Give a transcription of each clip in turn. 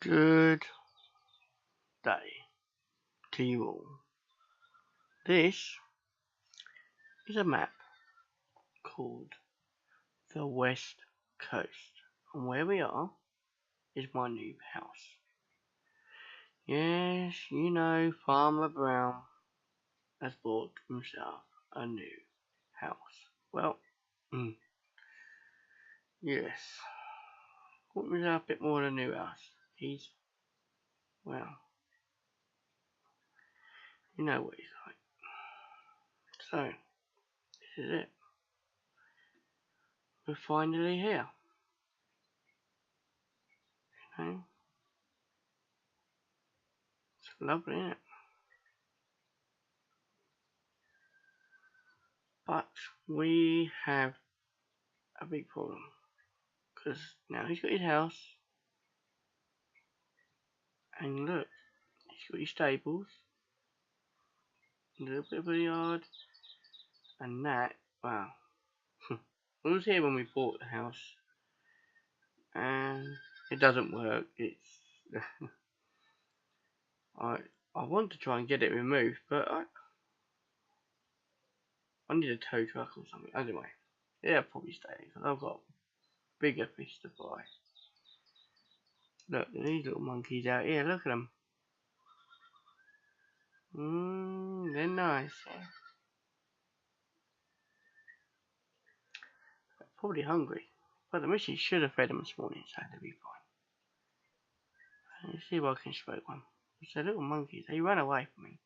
Good day to you all. This is a map called the West Coast, and where we are is my new house. Yes, you know, Farmer Brown has bought himself a new house. Well, yes, bought himself a bit more than a new house. Well, you know what he's like. So, this is it. We're finally here. You know, it's lovely, isn't it? But we have a big problem, because now he's got his house, and look, he's got his stables, a little bit of a yard, and that, wow. I was here when we bought the house, and it doesn't work. It's I want to try and get it removed, but I need a tow truck or something. Anyway, yeah, I'll probably stay because I've got bigger fish to fry. Look, these little monkeys out here. Look at them. They're nice. Yeah. They're probably hungry, but the missus should have fed them this morning, so they'll be fine. Let's see if I can stroke one. It's the little monkeys. They run away from me.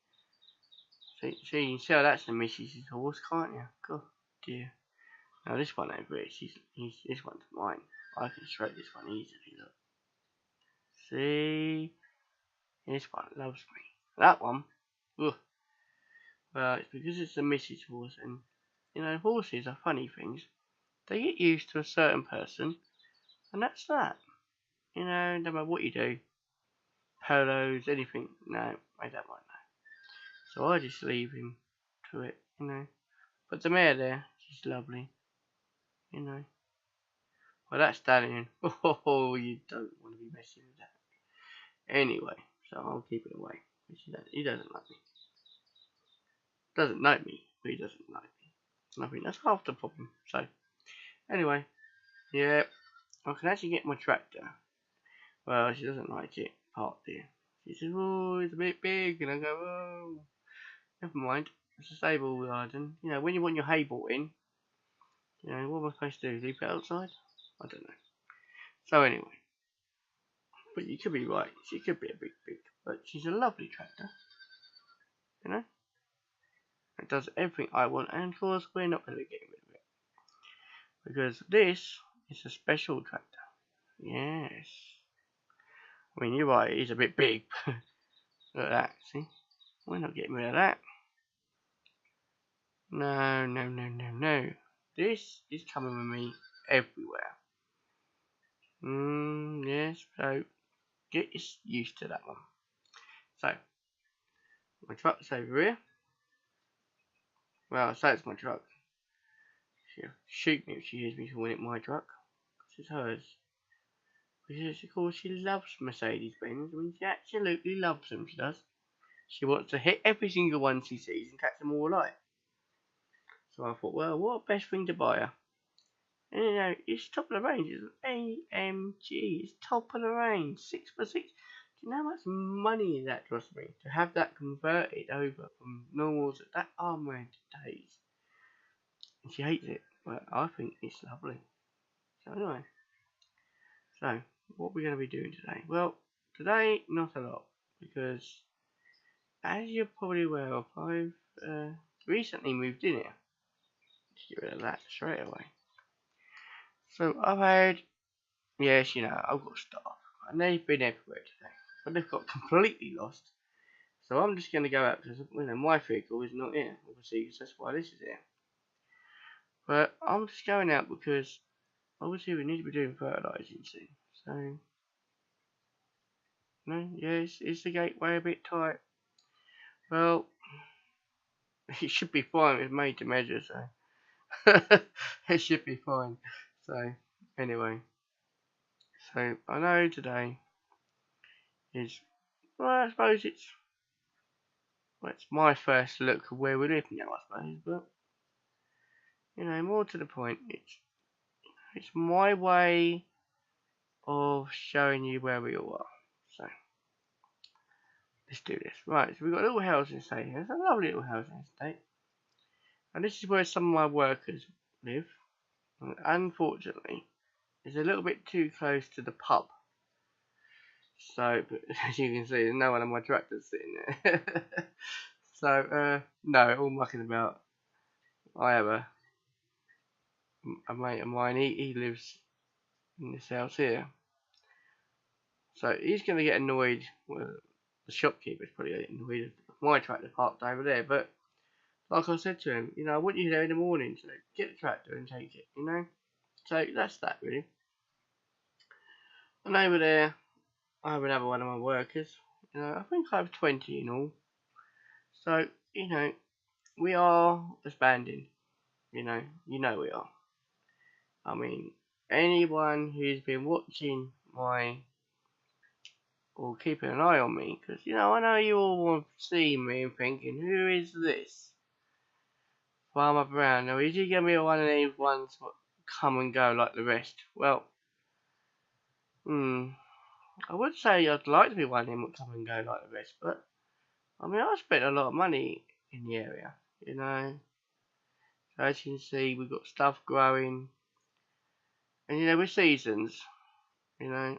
See, you can see how that's the missus' horse, can't you? God dear. Now this one over here, this one's mine. I can stroke this one easily, look. See? This one loves me. That one, ugh. Well, it's because it's the missus' horse, and, you know, horses are funny things. They get used to a certain person, and that's that. You know, no matter what you do, polos, anything, no, I don't like that. So I just leave him to it, you know. But the mare there, she's lovely, you know. Well, that's Stallion. Oh, you don't want to be messing with that. Anyway, so I'll keep it away. He doesn't like me. Doesn't know me, but he doesn't like me. I think that's half the problem. So, anyway, yeah, I can actually get my tractor. Well, she doesn't like it parked there. She says, oh, it's a bit big, and I go, oh, never mind. It's a stable garden. You know, when you want your hay brought in, you know, what am I supposed to do? Leave it outside? I don't know. So anyway, but you could be right. She could be a big, but she's a lovely tractor. You know, it does everything I want, and of course we're not going to get rid of it because this is a special tractor. Yes, I mean you're right. It's a bit big. Look at that. See, we're not getting rid of that. No, no, no, no, no. This is coming with me everywhere. Yes. So get used to that one. So my truck's over here. Well, I say it's my truck. She'll shoot me if she hears me calling it my truck, because it's hers. Because of course she loves Mercedes Benz. I mean, she absolutely loves them. She does. She wants to hit every single one she sees and catch them all alive. So I thought, well, what a best thing to buy her. And you know, it's top of the range. It's an AMG. It's top of the range. 6x6. Do you know how much money that cost me to have that converted over from normals at that armoured days? And she hates it, but I think it's lovely. So anyway, so what we're going to be doing today? Well, today not a lot, because as you're probably aware of, I've recently moved in here. Let's get rid of that straight away. So I've had, yes, you know, I've got staff, and they've been everywhere today, but they've got completely lost. So I'm just going to go out because, you know, my vehicle is not here, obviously, because that's why this is here. But I'm just going out because obviously we need to be doing fertilising soon. So, no, yes, is the gateway a bit tight? Well, it should be fine. It's made to measure, so it should be fine. So, anyway, so I know today is, well, I suppose it's my first look of where we live now, I suppose, but more to the point, it's my way of showing you where we all are. So let's do this. Right, so we've got a little housing estate here. It's a lovely little housing estate. And this is where some of my workers live. And unfortunately, it's a little bit too close to the pub. So, but as you can see, there's no one of my tractors sitting there. So, no, all mucking about. I have a mate of mine, he lives in this house here. So, he's going to get annoyed. Well, the shopkeeper's probably getting annoyed with my tractor parked over there. But, like I said to him, I want you there in the morning, so get the tractor and take it, So, that's that, really. And over there, I have another one of my workers. I think I have 20 in all. So, we are expanding. We are. I mean, anyone who's been watching or keeping an eye on me, because, I know you all want to see me and thinking, who is this Farmer Brown? Now, is he going to be one of these ones that come and go like the rest? Well, I would say I'd like to be one of them that come and go like the rest, but I mean, I spent a lot of money in the area, So as you can see, we've got stuff growing, and with seasons, yeah.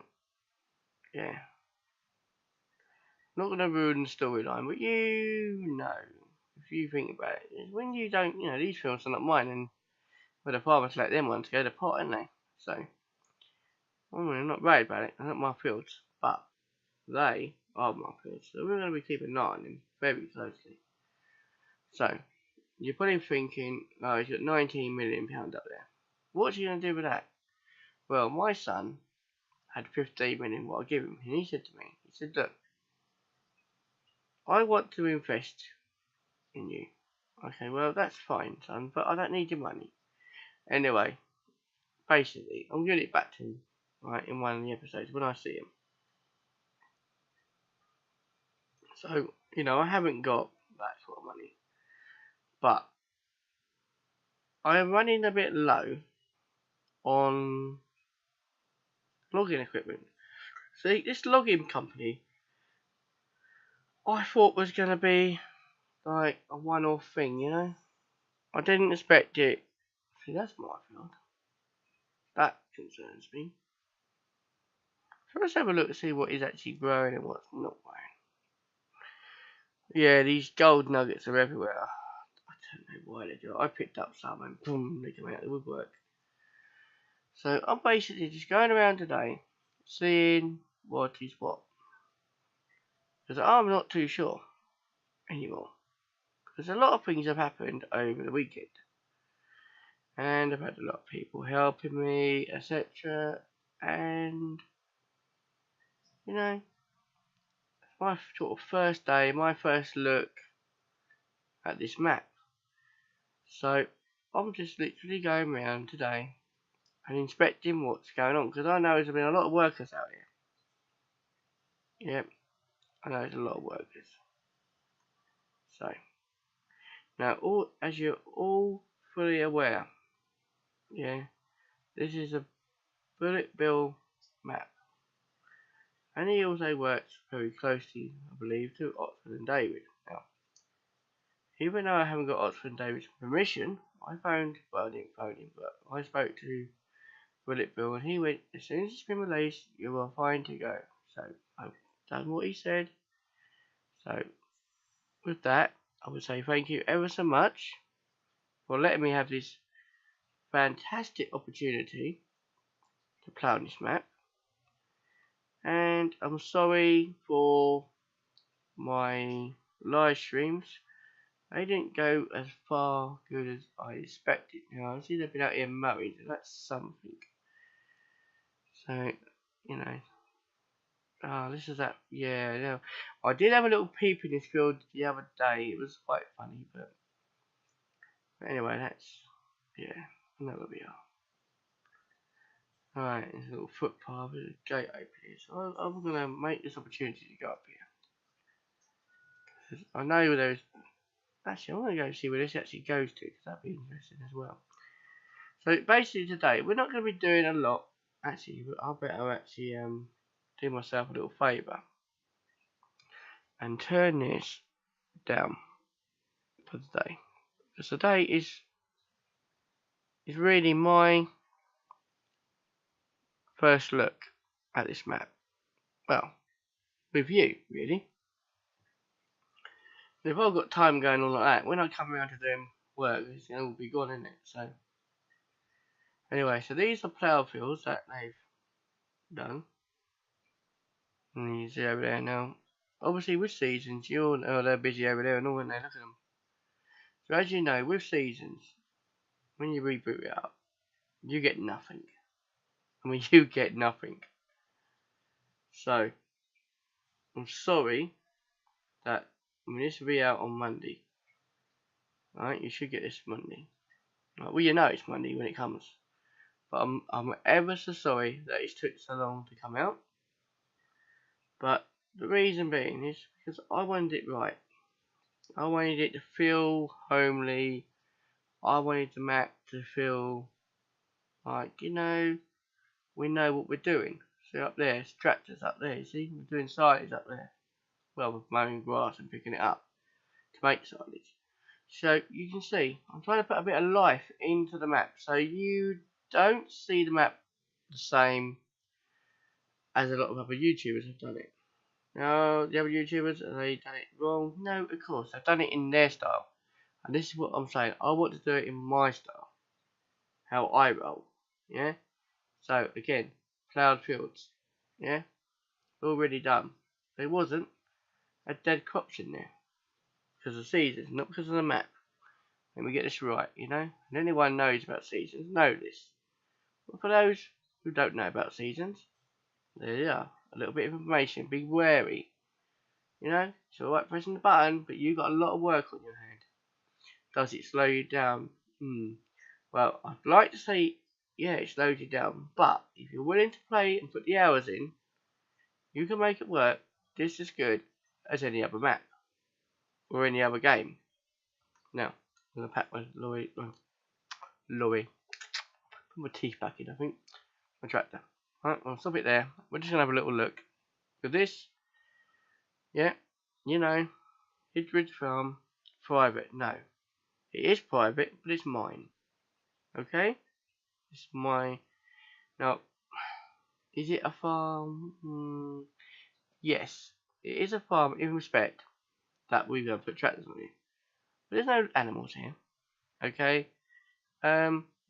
Not going to ruin the storyline, but if you think about it, when you don't, these films are not mine, and where the farmers let them ones go to pot, aren't they? So, I'm not worried about it, they're not my fields, but they are my fields, so we're going to be keeping an eye on them very closely. So, you're probably thinking, oh, he's got £19 million up there. What's he going to do with that? Well, my son had 15 million what I give him, and he said to me, look, I want to invest in you. Okay, well, that's fine, son, but I don't need your money. Anyway, basically, I'm giving it back to him, right, in one of the episodes when I see him. So, I haven't got that sort of money, but I am running a bit low on logging equipment. See, this logging company, I thought was going to be like a one-off thing, I didn't expect it. See, that's my field. That concerns me. So let's have a look to see what is actually growing and what's not growing. Yeah, these gold nuggets are everywhere. I don't know why they do it. I picked up some and boom, they come out of the woodwork. So I'm basically just going around today, seeing what is what. Because I'm not too sure anymore. Because a lot of things have happened over the weekend. And I've had a lot of people helping me, etc. And, it's my sort of first day, my first look at this map. So, I'm just literally going around today and inspecting what's going on. Because I know there's been a lot of workers out here. Yep, I know there's a lot of workers. So, now, as you're all fully aware, this is a bullet bill map. And he also works very closely, I believe, to Oxford and David. Now, even though I haven't got Oxford and David's permission, I didn't phone him, but I spoke to Bullet Bill and he went, as soon as it's been released, you are fine to go. So, I've done what he said. So, with that, I would say thank you ever so much for letting me have this fantastic opportunity to play on this map. And I'm sorry for my live streams. They didn't go as far good as I expected. Now, I see they've been out here mowing, so that's something. So, this is that, I did have a little peep in this field the other day. It was quite funny, but anyway, that's, there we Alright, there's a little footpath with a gate over here. So I'm going to make this opportunity to go up here. I know there's... Actually, I want to go see where this actually goes to, because that'd be interesting as well. So basically today, we're not going to be doing a lot. Actually, I better actually do myself a little favour. And turn this down for today. Because today is really my first look at this map. Well, with you, really. If I've got time going on like that, when I come around to doing work, it's going to all be gone, isn't it? So, anyway, so these are plough fields that they've done. And you see over there now. Obviously, with seasons, you all know they're busy over there and all, and they look at them. So, as you know, with seasons, when you reboot it up, you get nothing. I mean, you get nothing. So, I'm sorry that, I mean, this will be out on Monday. Right, you should get this Monday. Right, well, you know it's Monday when it comes. But I'm ever so sorry that it took so long to come out. But the reason being is because I wanted it right. I wanted it to feel homely. I wanted the map to feel like, you know, we know what we're doing. See up there, it's tractors up there, you see? We're doing silage up there. Well, we're mowing grass and picking it up to make silage. So you can see, I'm trying to put a bit of life into the map. So you don't see the map the same as a lot of other YouTubers have done it. No, the other YouTubers, have they done it wrong? No, of course, they've done it in their style. And this is what I'm saying, I want to do it in my style. How I roll, yeah? So, again, ploughed fields, yeah? Already done. There wasn't a dead crops in there. Because of seasons, not because of the map. Let me get this right, you know? And anyone knows about seasons, know this. But for those who don't know about seasons, there you are. A little bit of information. Be wary. You know, it's alright pressing the button, but you've got a lot of work on your hand. Does it slow you down? Well, I'd like to say, yeah, it slows you down. But if you're willing to play and put the hours in, you can make it work just as good as any other map. Or any other game. Now, I'm going to pack my lorry. Put my teeth back in, I think. My tractor. Alright, I'll stop it there. We're just going to have a little look. For this, yeah, you know, Hidridge Farm, private. No, it is private, but it's mine. Okay? It's my... Now, is it a farm? Yes, it is a farm in respect that we're going to put tractors on it. But there's no animals here. Okay?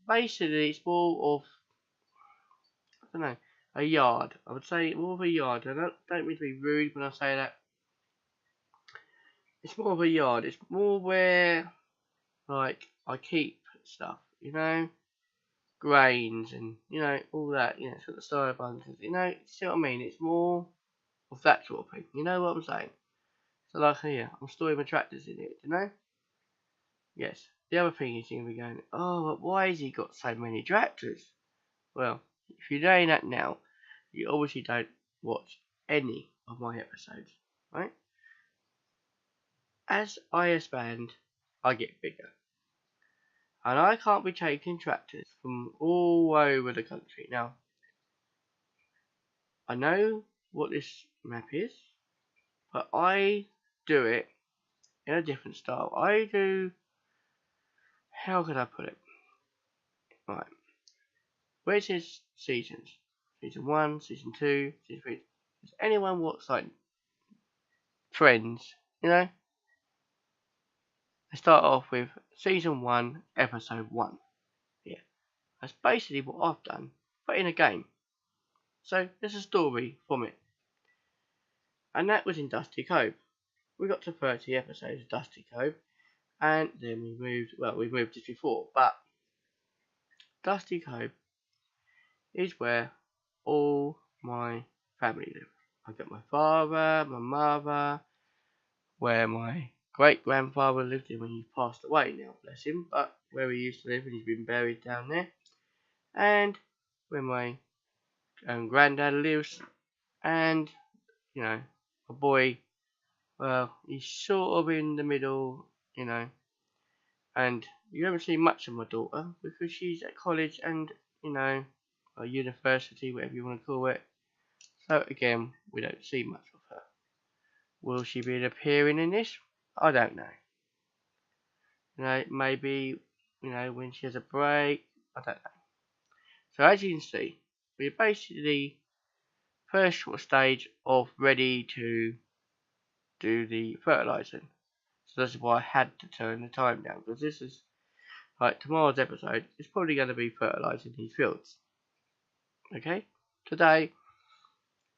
Basically, it's more of, I don't know, a yard. I would say more of a yard. I don't mean to be rude when I say that. It's more of a yard. It's more where, like, I keep stuff, you know, grains and, you know, all that, you know, sort of styrofoams, you know, see what I mean? It's more of that sort of thing, you know what I'm saying? So, like here, I'm storing my tractors in it, you know? Yes. The other thing is you're going to be going, oh, but why has he got so many tractors? Well, if you're doing that now, you obviously don't watch any of my episodes, right? As I expand, I get bigger. And I can't be taking tractors from all over the country. Now, I know what this map is, but I do it in a different style. I do, how could I put it? Right. Where it says seasons. Season 1, Season 2, Season 3. Does anyone watch, like, Friends, you know? They start off with Season 1, Episode 1. Yeah. That's basically what I've done, but in a game. So, there's a story from it. And that was in Dusty Cove. We got to 30 episodes of Dusty Cove. And then we moved, well, we moved just before. But, Dusty Cove is where all my family live. I've got my father, my mother, where my great-grandfather lived in when he passed away now, bless him, but where he used to live and he's been buried down there. And where my granddad lives, and you know, a boy. Well, he's sort of in the middle, you know, and you haven't seen much of my daughter because she's at college and you know, or university, whatever you want to call it. So again, we don't see much of her. Will she be appearing in this? I don't know. You know, maybe, you know, when she has a break, I don't know. So as you can see, we're basically first sort of stage of ready to do the fertilising. So that's why I had to turn the time down, because this is, like tomorrow's episode, is probably going to be fertilising these fields. Okay? Today,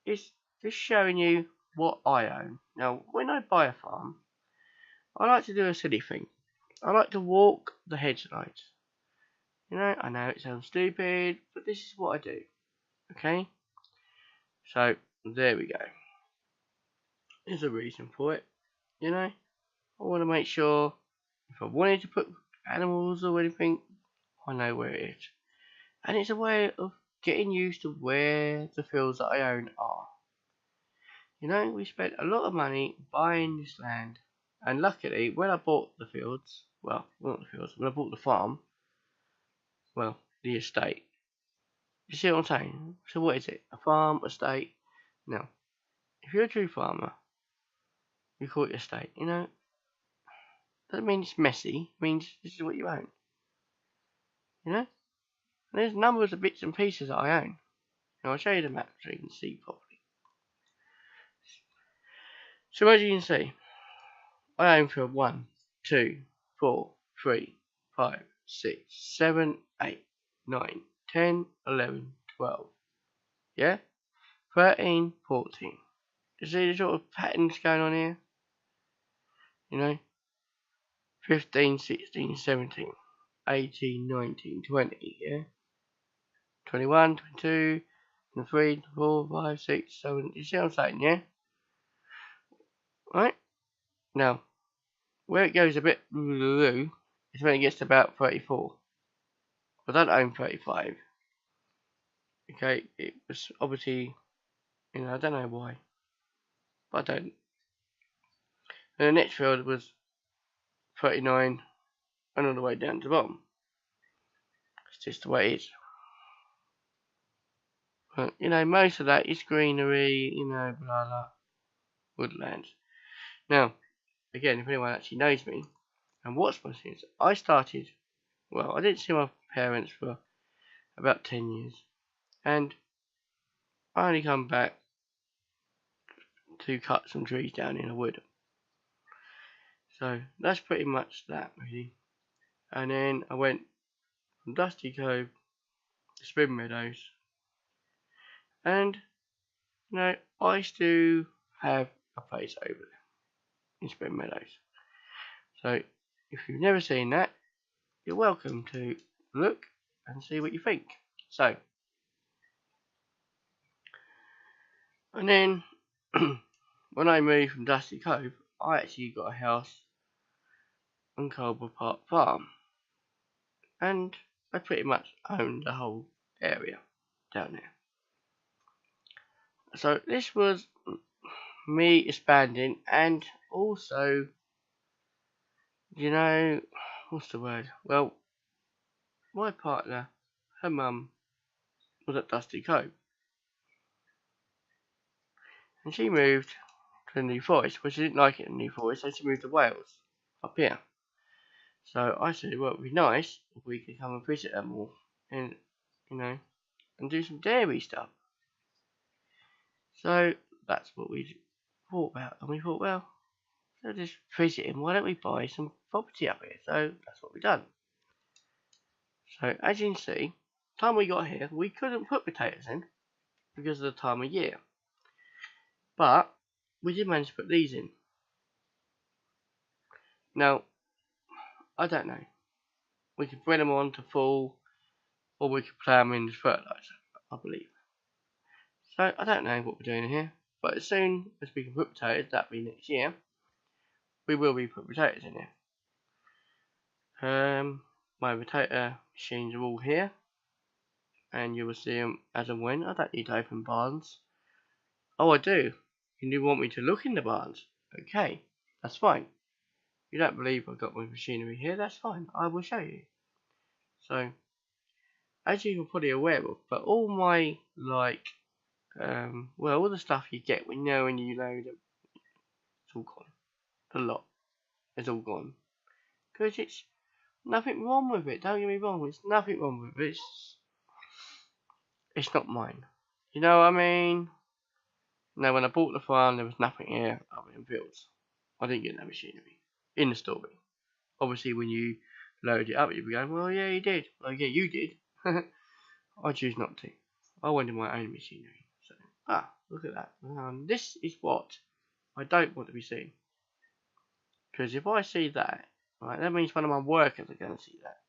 it's just showing you what I own. Now, when I buy a farm, I like to do a silly thing. I like to walk the hedge lines. You know, I know it sounds stupid, but this is what I do. Okay? So, there we go. There's a reason for it. You know? I want to make sure if I wanted to put animals or anything, I know where it is. And it's a way of getting used to where the fields that I own are. You know, we spent a lot of money buying this land. And luckily, when I bought the fields, well, not the fields, when I bought the farm, well, the estate. You see what I'm saying? So what is it? A farm, estate? Now, if you're a true farmer, you call it estate. You know, doesn't mean it's messy. It means this is what you own. You know? And there's numbers of bits and pieces that I own. Now I'll show you the map so you can see properly. So as you can see, I own for 1, 2, 4, 3, 5, 6, 7, 8, 9, 10, 11, 12. Yeah? 13, 14. You see the sort of patterns going on here? You know? 15, 16, 17, 18, 19, 20, yeah? 21, 22, 23, 24, 5, 6, 7. You see what I'm saying, yeah? Right? Now, where it goes a bit is when it gets to about 34. I don't own 35. Okay, it was obviously, you know, I don't know why, but I don't. And the next field was 39 and all the way down to the bottom. It's just the way it is. But, you know, most of that is greenery, you know, blah blah, woodlands. Now, again, if anyone actually knows me and what's my sins, I started, well, I didn't see my parents for about 10 years. And I only come back to cut some trees down in a wood. So that's pretty much that really. And then I went from Dusty Cove to Spring Meadows. And you know, I still have a place over there in Spring Meadows. So if you've never seen that, you're welcome to look and see what you think. So, and then when I moved from Dusty Cove, I actually got a house on Coldwell Park Farm, and I pretty much owned the whole area down there. So this was me expanding, and also, you know, what's the word? Well, my partner, her mum, was at Dusty Cove, and she moved to the New Forest, but she didn't like it in the New Forest, so she moved to Wales, up here. So I said, well, it'd be nice if we could come and visit them all, and, you know, and do some dairy stuff. So that's what we thought about, and we thought, well, so just visiting, why don't we buy some property up here? So that's what we done. So as you can see, the time we got here, we couldn't put potatoes in because of the time of year. But we did manage to put these in. Now, I don't know. We could bring them on to fall, or we could plough them in as fertiliser, I believe. So I don't know what we're doing here, but as soon as we can put potatoes, that'll be next year, we will be putting potatoes in here. My potato machines are all here. and you will see them as and when. I don't need to open barns. Oh, I do. You want me to look in the barns? Okay, that's fine. You don't believe I've got my machinery here? That's fine. I will show you. So, as you're probably aware of, but all my well, all the stuff you get when you load it, it's all gone. The lot is all gone because it's nothing wrong with it. Don't get me wrong. There's nothing wrong with it. It's not mine. You know what I mean? Now, when I bought the farm, there was nothing here other than fields. I didn't get no machinery in the story. Obviously, when you load it up, you'll be going, well, yeah, you did. Well, yeah, you did. I choose not to. I wanted my own machinery. So, look at that. This is what I don't want to be seeing. Because if I see that, right, that means one of my workers are going to see that.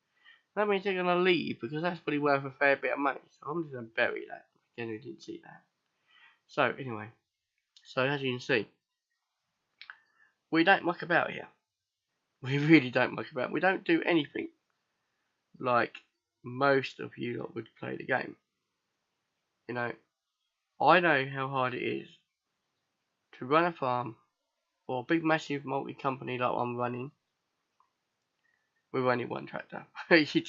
That means they're going to leave because that's probably worth a fair bit of money. So I'm just going to bury that. Again, who didn't see that. So, anyway. So, as you can see, we don't muck about here. We really don't muck about. We don't do anything like most of you lot would play the game. You know, I know how hard it is to run a farm or a big massive multi-company like I'm running. We're running one tractor. You'd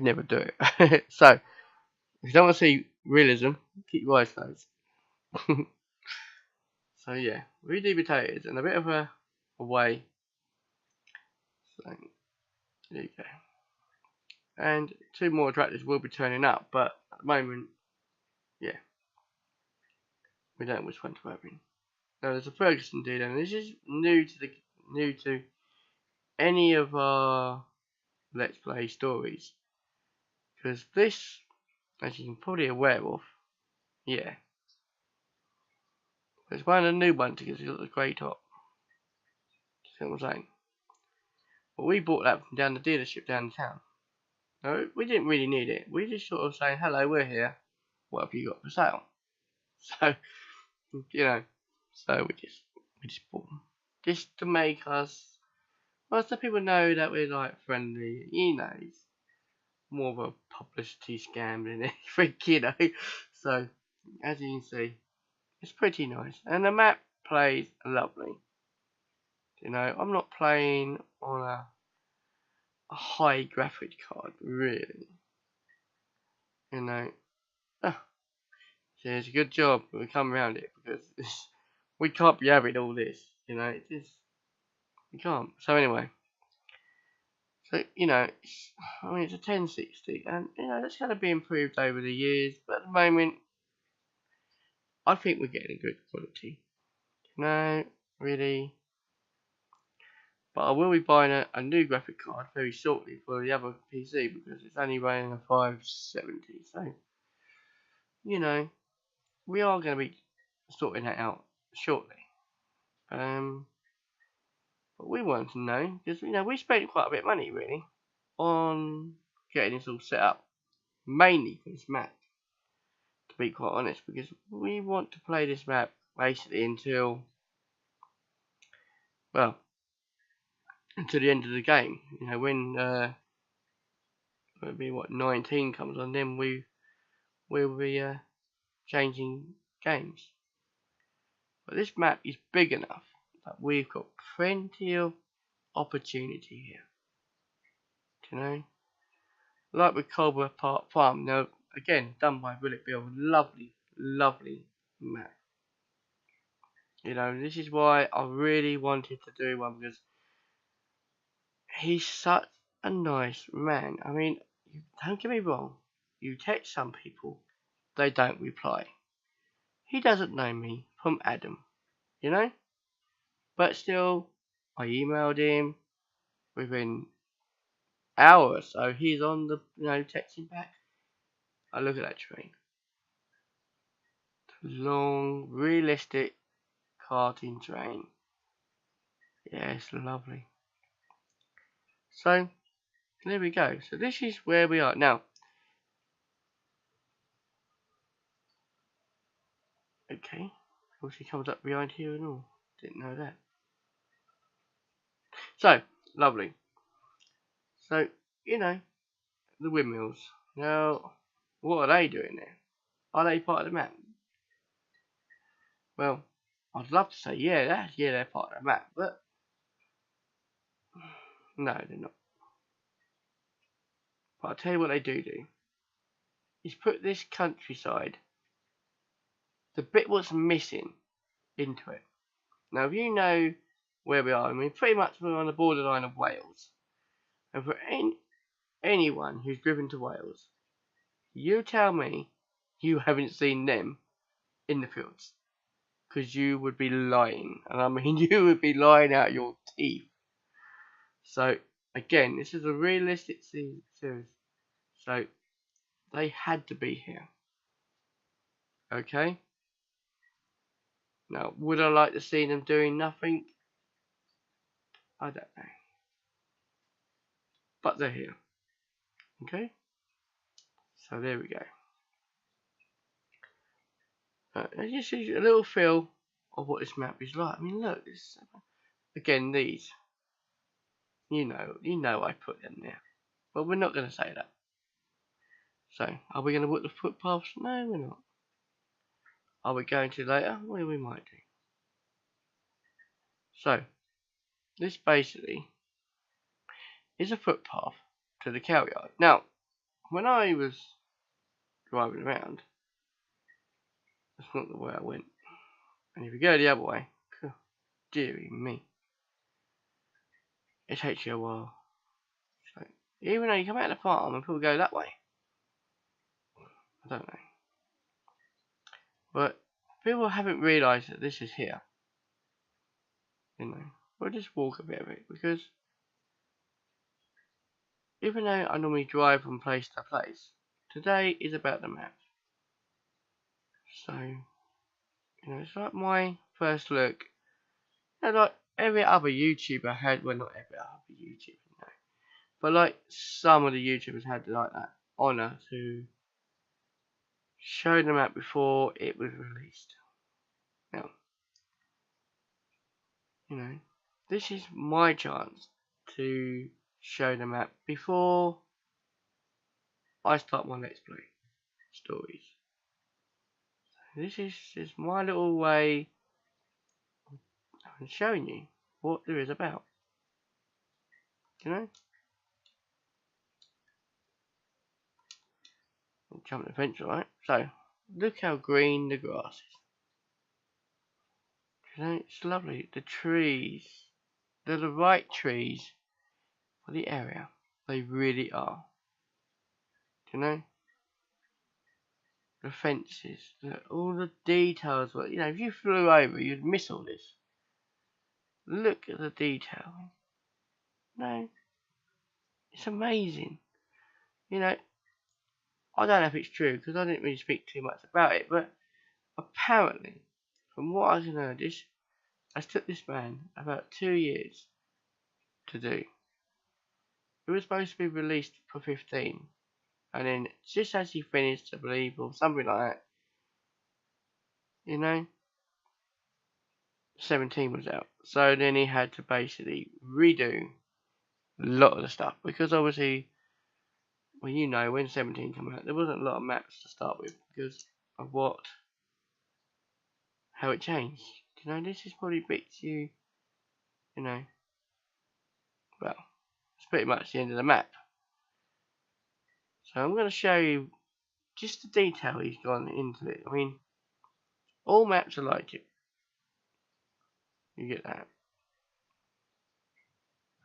never do it. So, if you don't want to see realism, keep your eyes closed. So yeah, we do potatoes and a bit of a way. So there you go. And 2 more tractors will be turning up, but at the moment, yeah, we don't know which one to open. Now there's a Ferguson dealer, and this is new to any of our Let's Play stories, because this, as you can probably aware of, yeah, it's one of the new ones because it's got the grey top. See what I'm saying? But we bought that from down the dealership down town. No, we didn't really need it. We just sort of saying, hello, we're here. What have you got for sale? So, you know, so we just bought them. Just to make us, well, so people know that we're like friendly. You know, it's more of a publicity scam than anything, you know. So, as you can see, it's pretty nice. And the map plays lovely. You know, I'm not playing on a high graphic card, really. You know, so it's a good job we come around it because we can't be having all this, you know, it just, we can't. So anyway, so, you know, it's a 1060 and, you know, that's going to be improved over the years, but at the moment, I think we're getting a good quality. No, really. But I will be buying a new graphic card very shortly for the other PC because it's only running a 570. So, you know, we are going to be sorting that out shortly. But we want to know because, you know, we spent quite a bit of money really on getting this all set up, mainly for this map. To be quite honest, because we want to play this map basically until, well, until the end of the game. You know, when it'll be what 19 comes on, then we'll be changing games. But this map is big enough that we've got plenty of opportunity here. Do you know? Like with Cobra Park Farm. Now, again, done by Bullet Bill. Lovely, lovely map. You know, this is why I really wanted to do one because he's such a nice man. I mean, don't get me wrong. You text some people, they don't reply. He doesn't know me from Adam, you know? But still, I emailed him within hour or so. He's on the, you know, texting back. I look at that train. Long, realistic karting train. Yeah, it's lovely. So, there we go. So this is where we are. Now, okay. Obviously comes up behind here and all. Didn't know that. So, lovely. So, you know, the windmills. Now, what are they doing there? Are they part of the map? Well, I'd love to say yeah, they're part of the map, but no, they're not. But I'll tell you what they do is put this countryside, the bit what's missing, into it. Now, if you know where we are, I mean, pretty much we're on the borderline of Wales. And for anyone who's driven to Wales, you tell me you haven't seen them in the fields. Because you would be lying. And I mean, you would be lying out your teeth. So, again, this is a realistic series. So, they had to be here. Okay? Now, would I like to see them doing nothing? I don't know. But they're here. Okay? So, there we go. Just a little feel of what this map is like. I mean, look. Again, these. You know I put them there. But we're not going to say that. So, are we going to put the footpaths? No, we're not. Are we going to later? Well, we might do. So, this basically is a footpath to the cow yard. Now, when I was driving around, that's not the way I went. And if you go the other way, dearie me, it takes you a while. So, even though you come out of the farm and people go that way, I don't know. But people haven't realised that this is here. You know, we'll just walk a bit of it because even though I normally drive from place to place, today is about the map. So, it's like my first look. Like every other YouTuber had, well, not every other YouTuber, but like some of the YouTubers had like that honour to show the map before it was released. Now, this is my chance to show the map before I start my Let's Play stories. This is my little way of showing you what there is about. Jump the fence, right? So, look how green the grass is. It's lovely. The trees, they're the right trees for the area. They really are. The fences, all the details. Well, if you flew over, you'd miss all this. Look at the detail. It's amazing. I don't know if it's true because I didn't really speak too much about it, but apparently, from what I can hear, this took this man about 2 years to do. It was supposed to be released for 15, and then just as he finished, I believe, or something like that, 17 was out. So then he had to basically redo a lot of the stuff because obviously, well, when 17 came out, there wasn't a lot of maps to start with because of how it changed. This is probably bits well, it's pretty much the end of the map. So I'm going to show you just the detail he's gone into it. I mean, all maps are like it. You get that.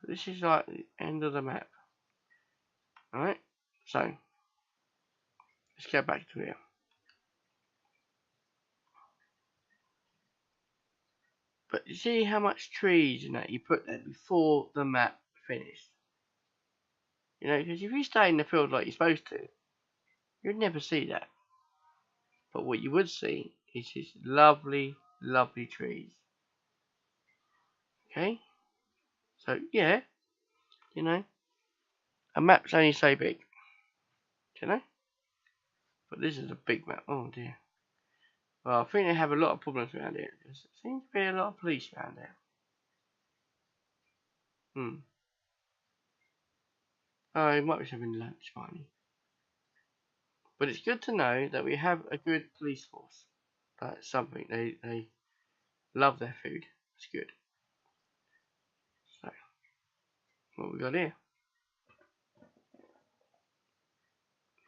But this is like the end of the map. Alright, so let's get back to here. But you see how much trees and that you put there before the map finished. Because if you stay in the field like you're supposed to, you'd never see that. But what you would see is these lovely, lovely trees. Okay? So, yeah, a map's only so big. But this is a big map. Oh dear. Well, I think they have a lot of problems around here. There seems to be a lot of police around there. Oh, he might be having lunch, might he? But it's good to know that we have a good police force. That's something they love their food. It's good. So what we got here?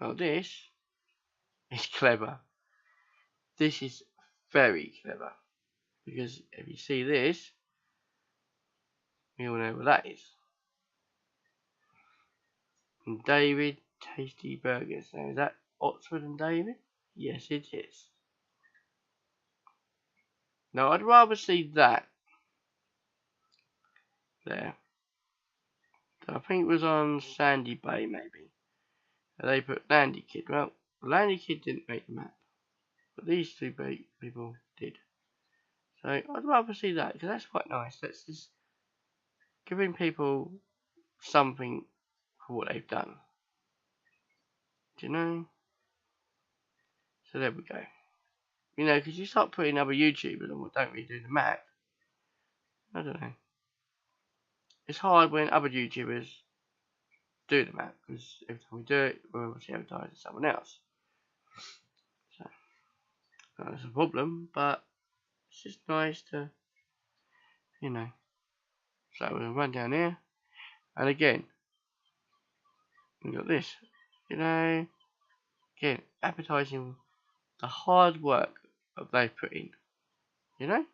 Well, this is clever. This is very clever because if you see this, we all know what that is. And David Tasty Burgers. Now is that Oxford and David? Yes, it is. Now I'd rather see that there. I think it was on Sandy Bay maybe. They put Landy Kid. Well, Landy Kid didn't make the map, but these two people did. So I'd rather see that because that's quite nice. That's just giving people something for what they've done. Do you know? So there we go. You know, because you start putting other YouTubers on what don't really do the map. I don't know. It's hard when other YouTubers do the map because every time we do it, we're obviously advertising someone else. So that's a problem, but it's just nice to, you know. So we'll run down here, and again, we got this. You know, again, advertising the hard work that they've put in. You know.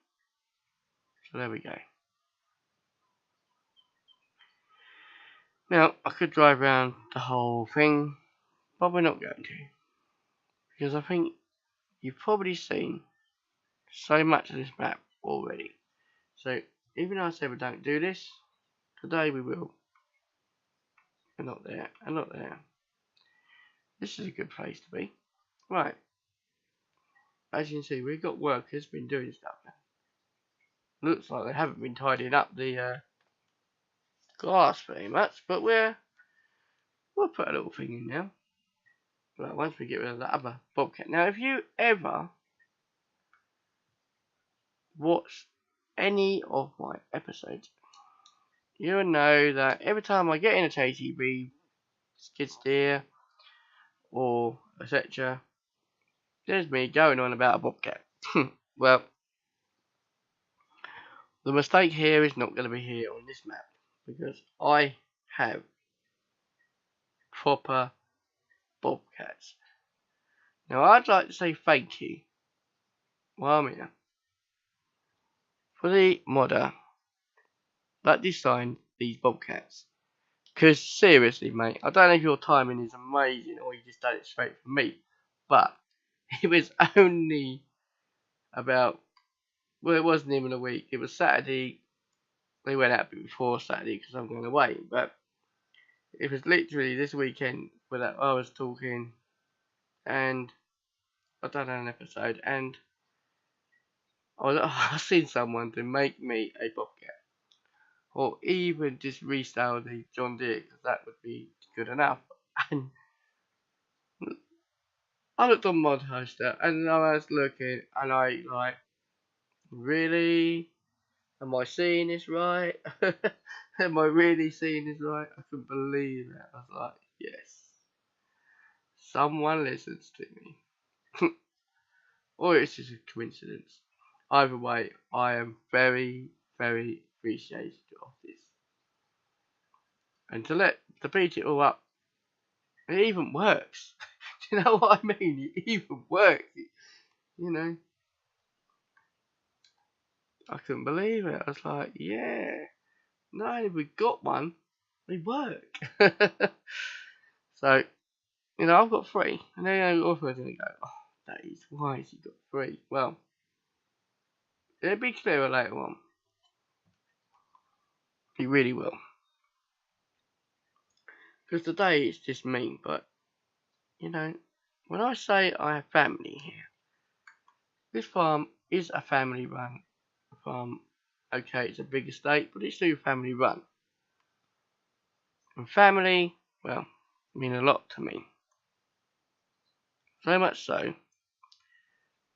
So there we go. Now I could drive around the whole thing, but we're not going to, because I think you've probably seen so much of this map already. So even though I said we don't do this, today we will. And not there, and not there. This is a good place to be. Right. As you can see, we've got workers been doing stuff now. Looks like they haven't been tidying up the grass very much, but we'll put a little thing in now. Right, once we get rid of that other bobcat. Now, if you ever watch any of my episodes, you'll know that every time I get in a JTB, skid steer, or etc., there's me going on about a bobcat. Well, the mistake here is not going to be here on this map, because I have proper bobcats. Now, I'd like to say thank you, while I'm here, for the modder that designed these bobcats. Because seriously, mate, I don't know if your timing is amazing or you just done it straight from me, but it was only about, well, it wasn't even a week. It was Saturday. They went out before Saturday because I'm going away, but it was literally this weekend that I was talking, and I done an episode, and I seen someone to make me a bobcat, or even just restyle the John Deere, because that would be good enough. And I looked on Mod Hoster, and I was looking, and I like, really? Am I seeing this right? Am I really seeing this right? I couldn't believe it. I was like, yes. Someone listens to me. Or it's just a coincidence. Either way, I am very, very appreciative of this. And to beat it all up, it even works. Do you know what I mean? It even works. You know. I couldn't believe it. I was like, yeah. Not only have we got one, they work. So, you know, I've got 3. And then you're also going to go, oh, that is, why has he got 3? Well, it'll be clearer later on. He really will. Because today it's just me, but, you know, when I say I have family here, this farm is a family run farm. Okay, it's a big estate, but it's still family run. And family, well, mean a lot to me. So much so,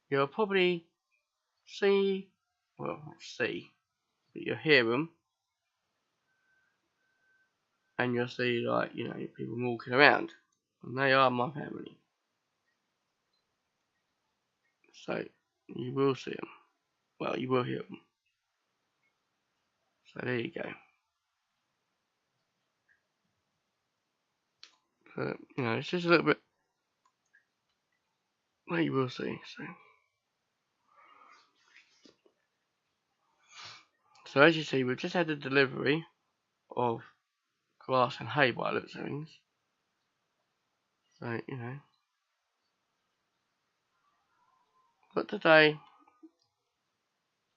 you'll probably see, well, not see, but you'll hear them, and you'll see, like, you know, people walking around, and they are my family. So you will see them. Well, you will hear them. So there you go. But you know, it's just a little bit. Well, you will see. So as you see, we've just had a delivery of grass and hay by the looks of things. So you know, but today,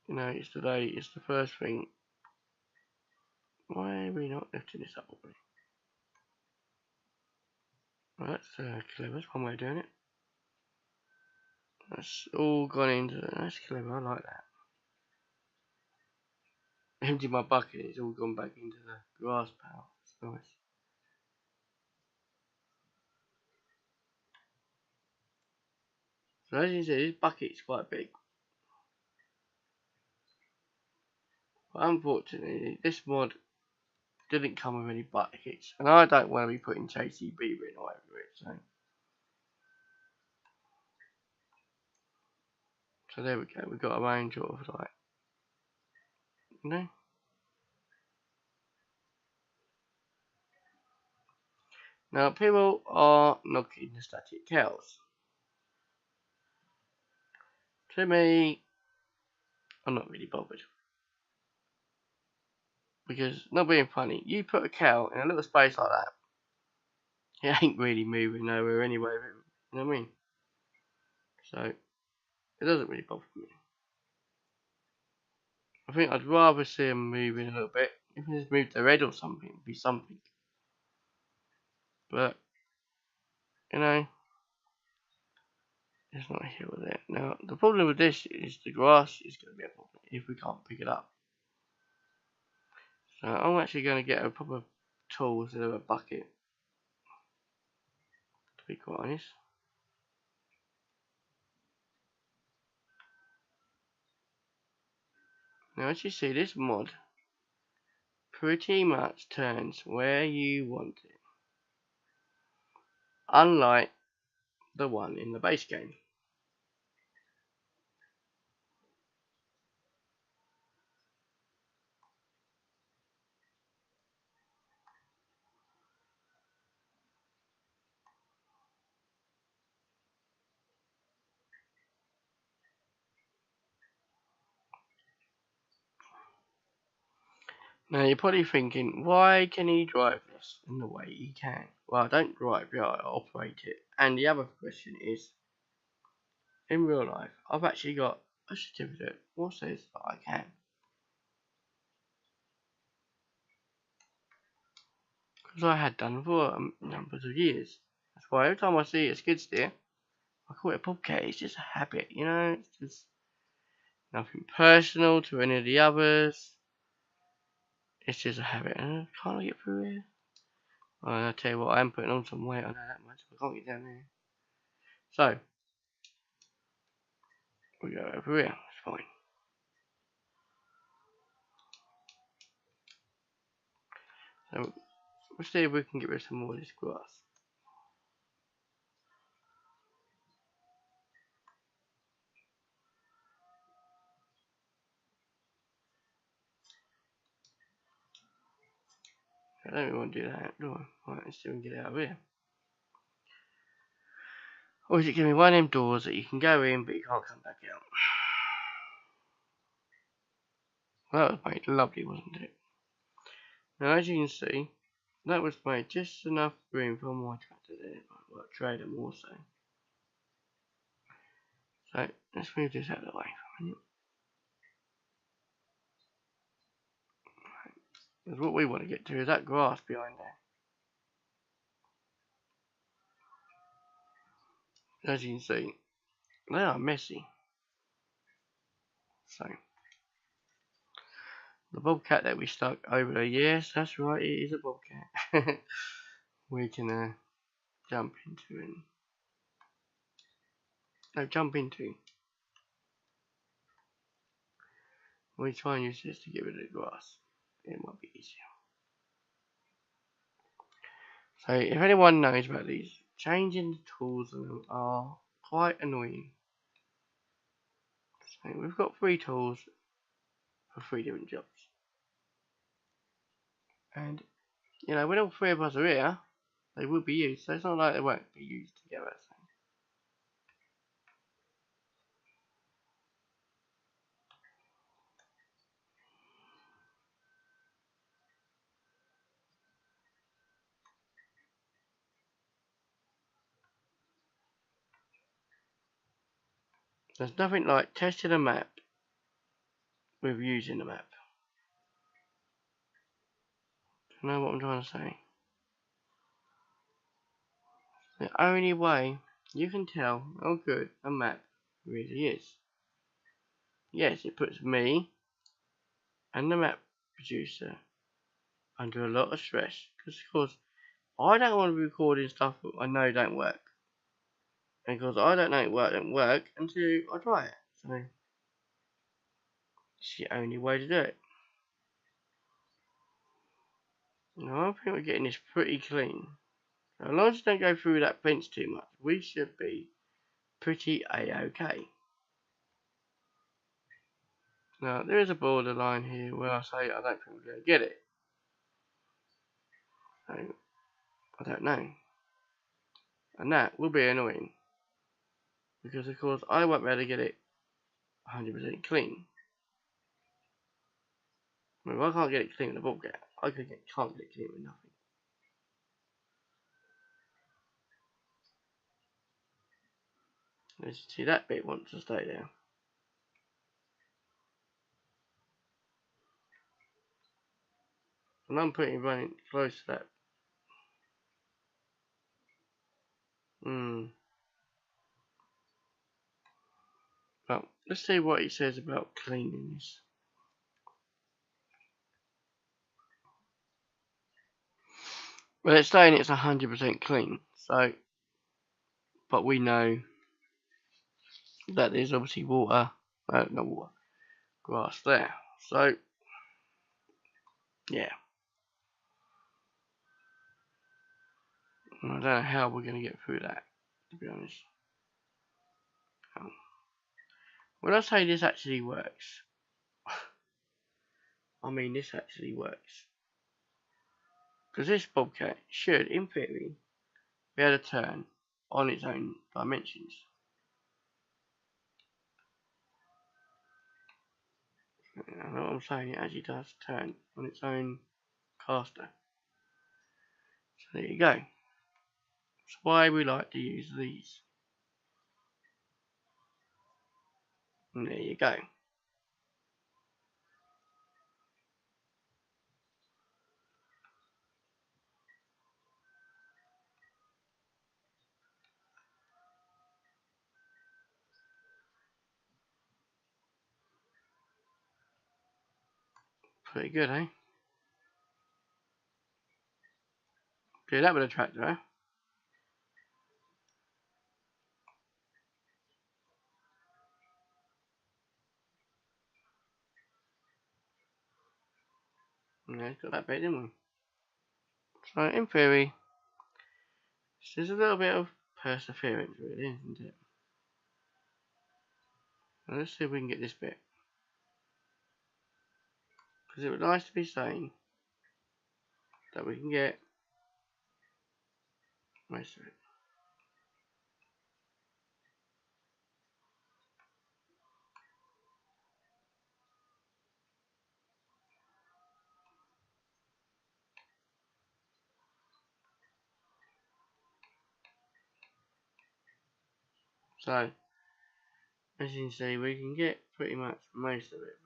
you know, it's the first thing. Why are we not lifting this up already? Well, that's clever. That's one way of doing it. That's all gone into. That's clever. I like that. Empty my bucket. It's all gone back into the grass pile. It's nice. So as you see, this bucket's quite big. But unfortunately, this mod didn't come with any buckets, and I don't want to be putting JCB in all over it. So there we go. We've got a range of like, you know. Now people are knocking the static cows. To me, I'm not really bothered. Because, not being funny, you put a cow in a little space like that, it ain't really moving nowhere anyway, you know what I mean? So, it doesn't really bother me. I think I'd rather see them moving a little bit. If they just move their head or something, it'd be something. But, you know, it's not here with it. Now, the problem with this is the grass is going to be a problem if we can't pick it up. So, I'm actually going to get a proper tool instead of a bucket, to be quite honest. Now, as you see, this mod pretty much turns where you want it. Unlike the one in the base game. Now you're probably thinking, why can he drive this in the way he can? Well, I don't drive it, I operate it. And the other question is, in real life, I've actually got a certificate that says that I can. Because I had done for numbers of years. That's why every time I see a skid steer, I call it a bobcat. It's just a habit, you know? It's just nothing personal to any of the others. It's just a habit. Can't I get through here? Well, I'll tell you what, I am putting on some weight, I know that much. I can't get down there. So, we go over here, it's fine. So, we'll see if we can get rid of some more of this grass. I don't really want to do that, do I? Right, let's see if we can get out of here. Or is it giving me one of them doors that you can go in but you can't come back out? Well, that was made lovely, wasn't it? Now, as you can see, that was made just enough room for my tractor there, well, trailer more so. So, let's move this out of the way for a minute. Because what we want to get to is that grass behind there. As you can see, they are messy. So, the bobcat that we stuck over there, yes, that's right, it is a bobcat. We can jump into and jump into. We try and use this to get rid of the grass. It might be easier. So, if anyone knows about these, changing the tools on them are quite annoying. So we've got 3 tools for 3 different jobs. And, you know, when all 3 of us are here, they will be used. So it's not like they won't be used together. So. There's nothing like testing a map with using the map. You know what I'm trying to say? The only way you can tell how good a map really is. Yes, it puts me and the map producer under a lot of stress. Because of course, I don't want to be recording stuff that I know don't work. And because I don't know it don't work until I try it. So, it's the only way to do it. Now, I think we're getting this pretty clean. As long as you don't go through that fence too much, we should be pretty a-okay. Now, there is a borderline here where I say I don't think we're going to get it. So, I don't know. And that will be annoying. Because, of course, I won't be able to get it 100% clean. I mean, if I can't get it clean with a ball gap, I can't get it clean with nothing. Let's see, that bit wants to stay there. And I'm putting running close to that. Well, let's see what he says about cleaning this. Well, it's saying it's 100% clean, so, but we know that there's obviously water, not water, grass there. So, yeah. I don't know how we're going to get through that, to be honest. When I say this actually works, I mean this actually works. Because this bobcat should, in theory, be able to turn on its own dimensions. I know what I'm saying, it actually does turn on its own caster. So there you go. That's why we like to use these. And there you go. Pretty good, eh? Do that with a tractor, eh? Yeah, it's got that bit, didn't we? So, in theory, it's just a little bit of perseverance, really, isn't it? Now, let's see if we can get this bit. Because it would be nice to be saying that we can get most of it. So, as you can see, we can get pretty much most of it,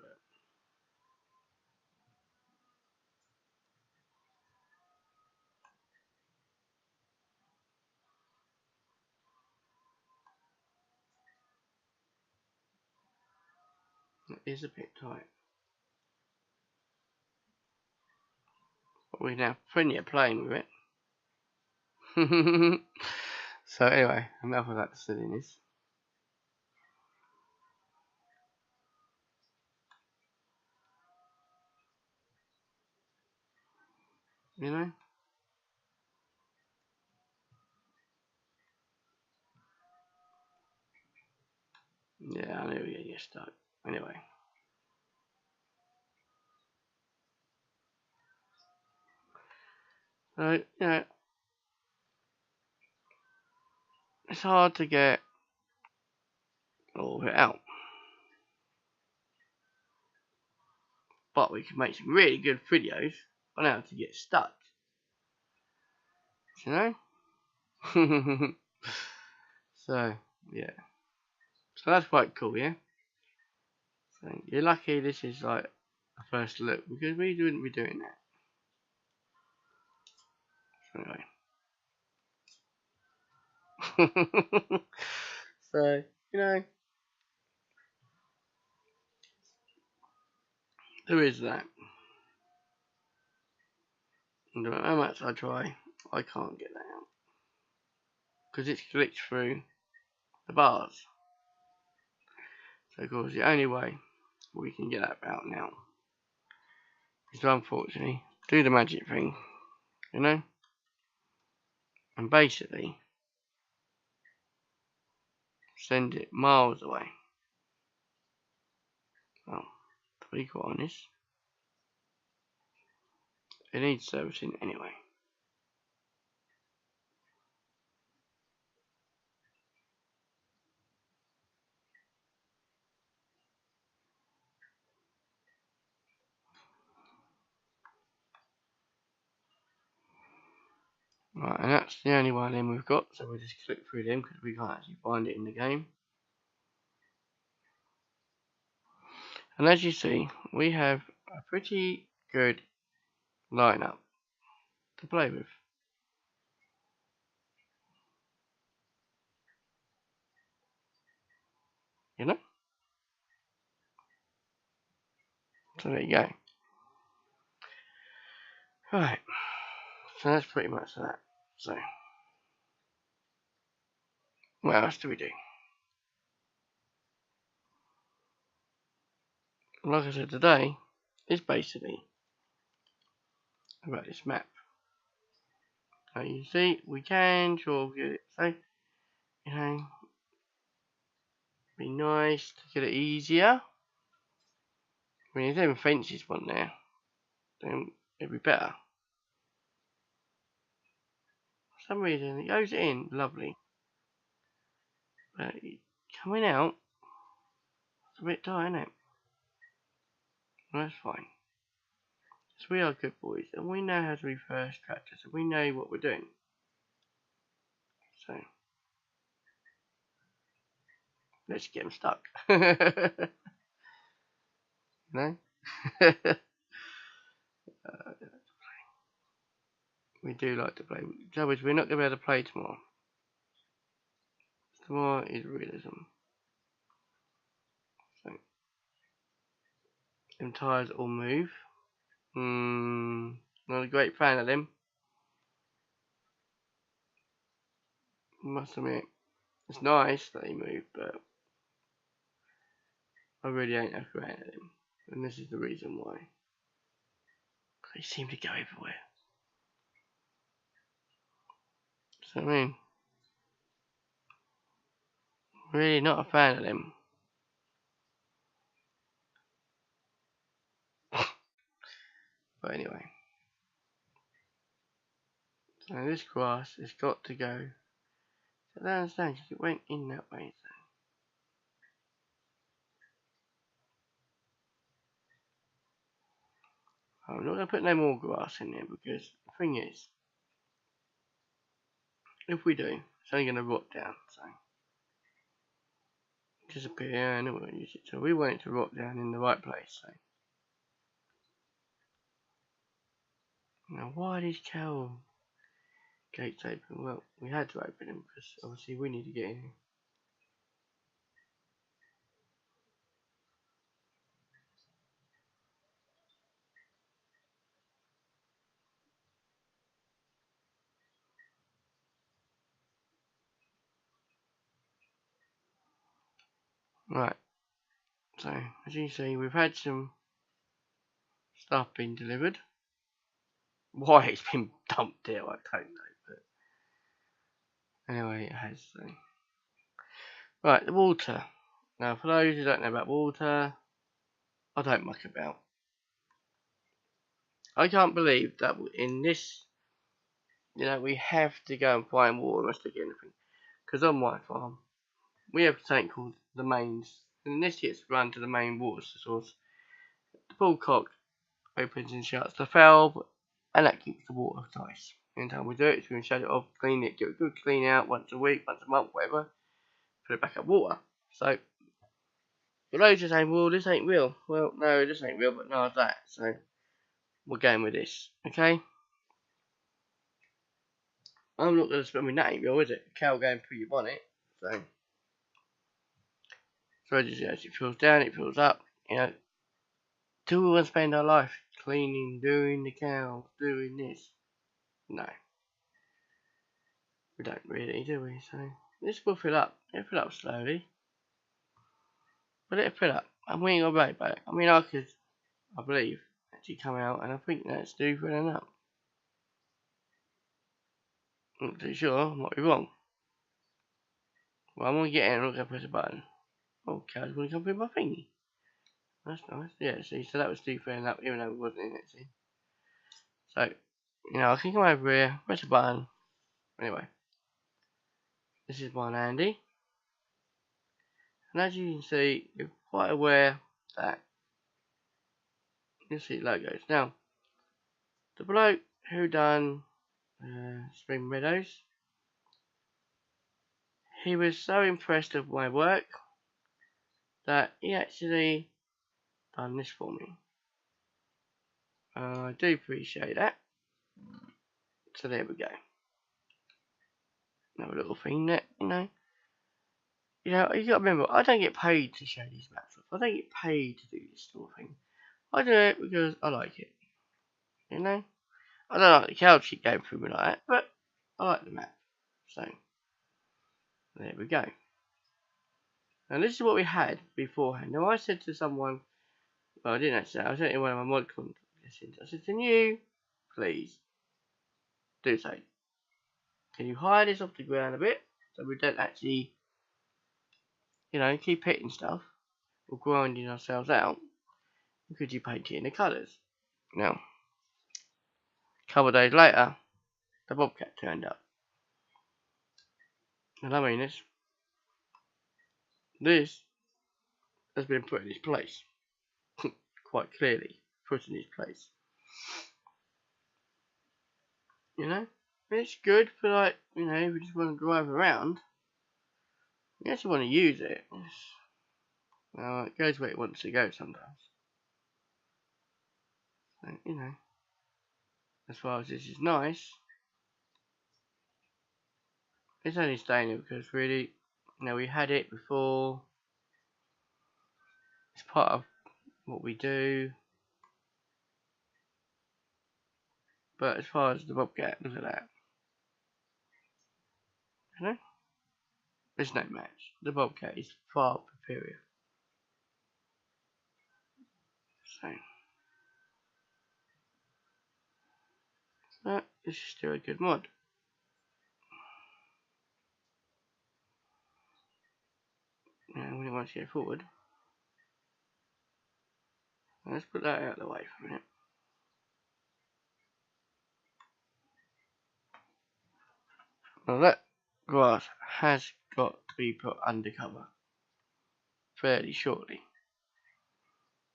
but it is a bit tight. But we can have plenty of playing with it. So anyway, enough of that silliness. You know? Yeah, I knew we were going to get stuck. Anyway. So, you know, it's hard to get all of it out. But we can make some really good videos on how to get stuck. You know? So, yeah. So that's quite cool, yeah? So you're lucky this is like a first look, because we wouldn't be doing that. Anyway. So, you know, there is that. And no matter how much I try, I can't get that out. Because it's glitched through the bars. So of course the only way we can get that out now is to unfortunately do the magic thing, you know? And basically send it miles away. Well, to be quite honest, it needs servicing anyway. Right, and that's the only one then we've got, so we'll just click through them because we can't actually find it in the game. And as you see, we have a pretty good lineup to play with. You know? So there you go. Right, so that's pretty much that. So, what else do we do? Like I said today, it's basically about this map. So you see, we can sort of get it. So, you know, be nice to get it easier. I mean, if there were fences one there, then it'd be better. For some reason, it goes in lovely, but coming out, it's a bit tight, isn't it? Well, that's fine. So we are good boys, and we know how to reverse tractors, so we know what we're doing. So, let's get them stuck. No? We do like to play. The trouble is, we're not going to be able to play tomorrow. Tomorrow is realism. So, them tyres all move. Not a great fan of them. Must admit, it's nice that they move, but I really ain't a fan of them. And this is the reason why. They seem to go everywhere. So I mean, really not a fan of them. But anyway. So this grass has got to go. So I don't understand because it went in that way. So I'm not going to put no more grass in there because the thing is, if we do, it's only going to rot down. So disappear and it won't use it. So we want it to rot down in the right place. So now why are these cow gates open? Well, we had to open them because obviously we need to get in. Right. So as you can see, we've had some stuff being delivered. Why it's been dumped there, I don't know. But anyway, it has. So. Right, the water. Now, for those who don't know about water, I don't muck about. I can't believe that in this, we have to go and find water or stick anything. Because on my farm, we have something called the mains. And this gets run to the main water source. The full cock opens and shuts the valve, and that keeps the water nice. Anytime we do it, we can shut it off, clean it, give it a good clean out once a week, once a month, whatever. Put it back up water. So, for those who are saying, well, this ain't real. Well, no, this ain't real, but no, it's that. So, we're going with this, okay? I'm not going to, that ain't real, is it? A cow going through your bonnet. So as it fills down, it fills up, Do we want to spend our life cleaning, doing the cows, doing this? No. We don't really, do we? So, this will fill up. It'll fill up slowly. But it'll fill up. And we ain't got to worry about it. I could, I believe, actually come out, and I think that's due filling up. I'm not too sure, I might be wrong. Well, I'm going to get in and I'm going to press a button. Oh, cows want to come through my thingy. That's nice. Yeah, see, so that was due filling up, even though it wasn't in it, see. So, I can come over here, press a button. Anyway, this is my Andy. And as you can see, you're quite aware that you'll see logos. Now, the bloke who done Spring Meadows, he was so impressed with my work that he actually done this for me. I do appreciate that. So there we go. Another little thing that, you got to remember, I don't get paid to show these maps off. I don't get paid to do this sort of thing. I do it because I like it. I don't like the cow keep going through me like that, but I like the map. So, there we go. Now this is what we had beforehand. Now I said to someone, well I didn't actually, I said to one of my mod contestants, I said, can you please do so? Can you hire this off the ground a bit so we don't actually, keep hitting stuff or grinding ourselves out? Could you paint it in the colours? Now, a couple of days later, the bobcat turned up. And I mean this has been put in its place. Quite clearly put in its place. It's good for if we just want to drive around. We actually want to use it. Well, it goes where it wants to go sometimes. So, as far as this is nice, it's only staying there because really, we had it before. It's part of what we do. But as far as the bobcat, look at that. There's no match. The bobcat is far superior. So, this is still a good mod. Now, when it wants to go forward, let's put that out of the way for a minute. Now that grass has got to be put under cover fairly shortly,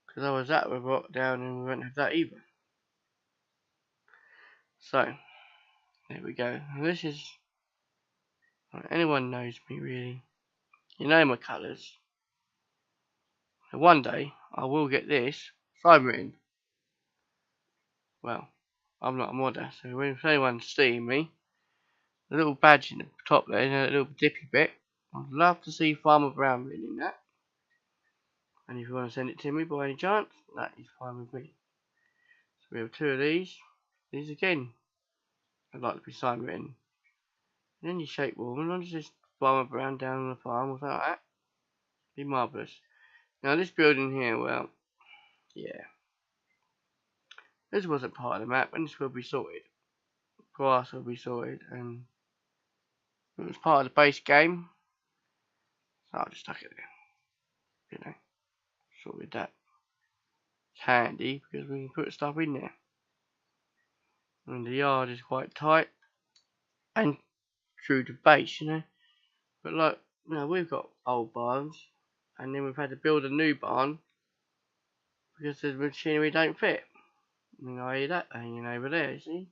because otherwise that would rot down and we won't have that either. So there we go. And this is, anyone knows me really, my colours. And one day I will get this sign written. Well, I'm not a modder, so if anyone's seeing me, the little badge in the top there, that little dippy bit, I'd love to see Farmer Brown written in that. And if you want to send it to me by any chance, that is fine with me. So we have two of these. These again, I'd like to be sign written. And then you shape warm, and just Farmer Brown down on the farm without that. Be marvellous. Now this building here, well, yeah. This wasn't part of the map, and this will be sorted. Grass will be sorted, and it was part of the base game. So I just stuck it there. you know, sorted that. It's handy because we can put stuff in there. And the yard is quite tight and true to base, you know. But like, you know, we've got old barns, and then we've had to build a new barn because the machinery don't fit. You know, I hear that hanging over there, you see.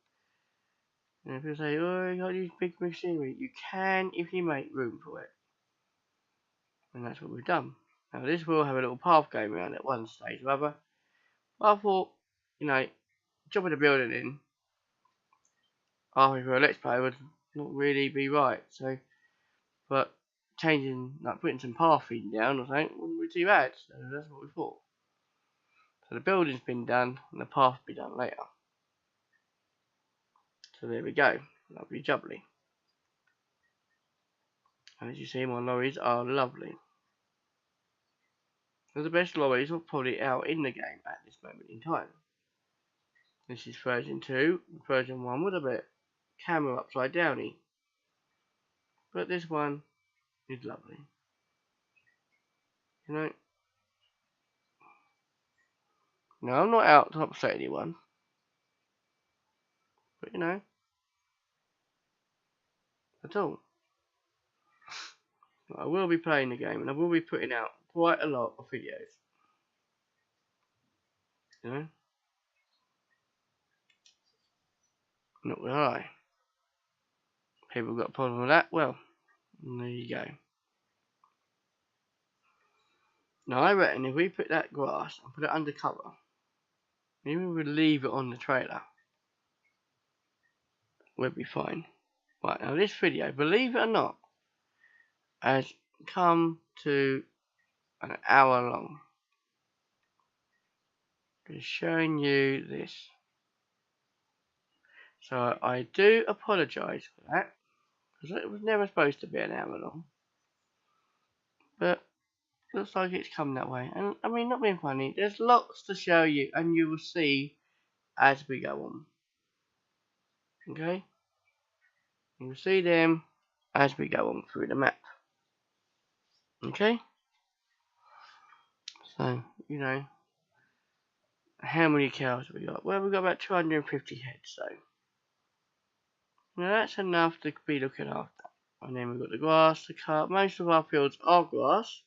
And people say, oh, you got to use big machinery. You can if you make room for it. And that's what we've done. Now this will have a little path going around at one stage or other. But I thought, you know, jumping the building in halfway through a let's play would not really be right. So, but changing, like putting some pathing down or something wouldn't be too bad. So that's what we thought. So the building's been done and the path will be done later. So there we go. Lovely jubbly. And as you see, my lorries are lovely. They're the best lorries are probably out in the game at this moment in time. This is version 2. Version 1 was a bit camera upside downy. But this one is lovely. You know. No, I'm not out to upset anyone. But you know. At all. I will be playing the game and I will be putting out quite a lot of videos. You know. Not gonna lie. People got a problem with that? Well, there you go. Now I reckon if we put that grass and put it under cover, maybe we would leave it on the trailer, we'll be fine. Right, now this video, believe it or not, has come to an hour long. Just showing you this. So I do apologise for that, because it was never supposed to be an hour long. But looks like it's come that way. And I mean, not being funny, there's lots to show you, and you will see as we go on. Okay? You will see them as we go on through the map. Okay? So, you know, how many cows have we got? Well, we've got about 250 heads, so now that's enough to be looking after. And then we've got the grass to cut. Most of our fields are grass,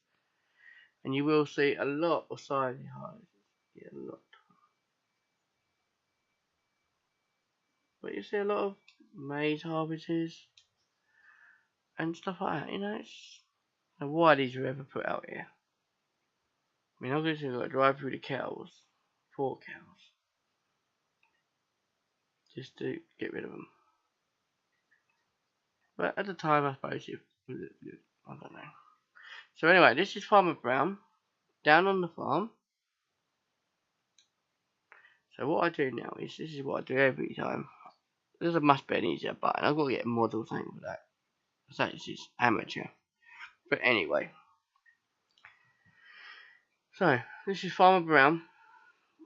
and you will see a lot of silage harvests. Yeah, a lot. But you see a lot of maize harvests and stuff like that. You know, it's now why these were ever put out here. I mean, obviously we've got to drive through the cows, 4 cows, just to get rid of them. But at the time, I suppose it was good. I don't know. So anyway, this is Farmer Brown, down on the farm. So what I do now is, this is what I do every time. There's a must be an easier button. I've got to get a model thing for that. So this is amateur. But anyway. So, this is Farmer Brown,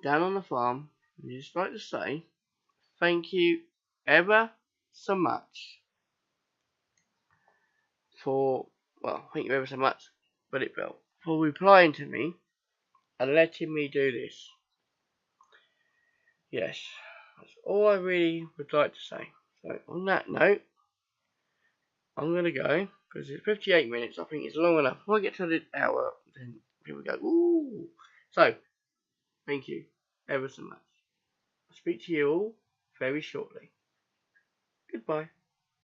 down on the farm. I just like to say, thank you ever so much for, well, thank you ever so much, Bullet Bill, for replying to me and letting me do this. Yes, that's all I really would like to say. So, on that note, I'm going to go, because it's 58 minutes, I think it's long enough. If I get to the hour, then people go, ooh. So, thank you ever so much. I'll speak to you all very shortly. Goodbye.